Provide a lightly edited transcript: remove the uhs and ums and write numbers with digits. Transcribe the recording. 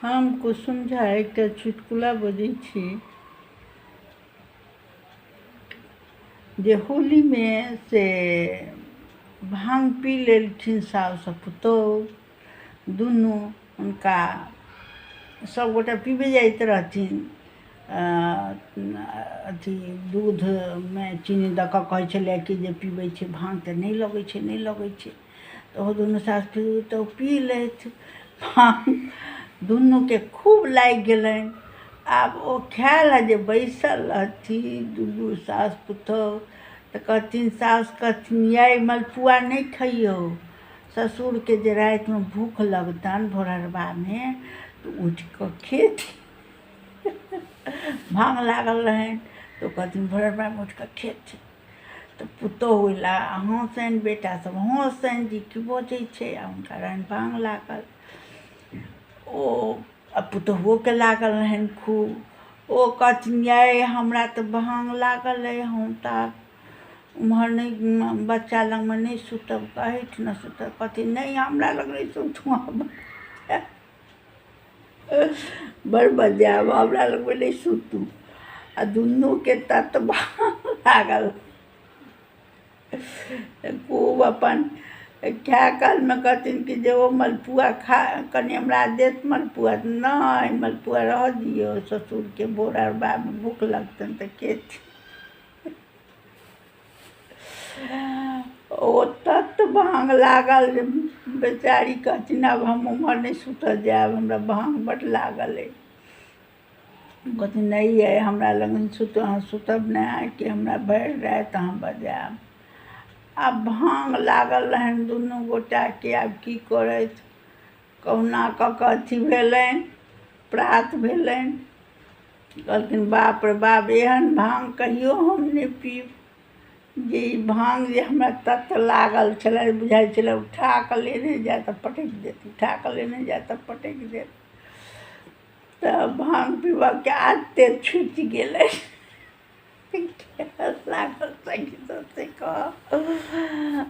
हम कुसुम झा एकटा चुटकुला बजै छी जे होली में से भांग पी लेलखिन साउस पुतोहु दुनू। हुनका सब गोटा पीबे जाइत रहथिन अथी दूध में चीनी दऽ कऽ कहै छलै कि जे पीबै छै भांग तऽ नहीं लगै छै नहीं लगै छै। तऽ ओ दुनू साउस पुतोहु पी लेथि भांग। दुनू के खूब लागि गेलनि। आब ओ खाय लए जे बैसल रहथिन दुनू साउस पुतोहु तऽ कहथिन साउस कहथिन यै मलपुआ नहीं खइयौ। ससुर के जे राति में भूख लगतनि भोरहरबा में तऽ उठि कऽ खेथिन। भांग लागल रहनि तऽ कहथिन भोरहरबा में उठि कऽ खेथिन। तऽ पुतोहु ला हँसनि बेटा सब हँसनि जे की बजै छै आ हुनका रहनि भांग लागल। ओ पुतोहुओ के लागल रहनि खूब। ओ कहथिन यै हमरा तऽ भांग लागल अइ हम तऽ उम्हर नहीं बच्चा लग में नहीं सुतब एहिठिना सुतब। कहथिन नहीं हमरा लग नहीं सुतू बड़ बजायब हमरा लग में नहीं सुतू। आ दुनू के तत भांग लागल खूब अपन खाए काल में कहथिन कि जे ओ मलपुआ खा कनि हमरा देत मलपुआ। नहीं मलपुआ रह दियौ ससुर के भोरहरबा में भूख लगतनि तऽ खेथिन। ओ तत भांग लागल जे बेचारी कहथिन अब हम उम्हर नहीं सुतऽ जायब हमरा भांग बड़ लागल अइ। कहथिन नहीं अइ हमरा लग सुतब अहाँ सुतब नहीं कि हमरा भरि राति अहाँ बजायब। आब भांग लागल रहनि दुनू गोटा के आब की करथि। कहुना कऽ कऽ अथी भेलनि प्रात भेलनि। कहलखिन बाप रे बाप एहन भांग कहियो हम नहीं पीब जे ई भांग जे हमरा तत लागल छलै बुझाइ छलै उठा कऽ लेने जायत आ पटकि देत उठा कऽ लेने जायत आ पटकि देत। तऽ भांग पीबऽ के आदते छुटि गेलै। लागल से कह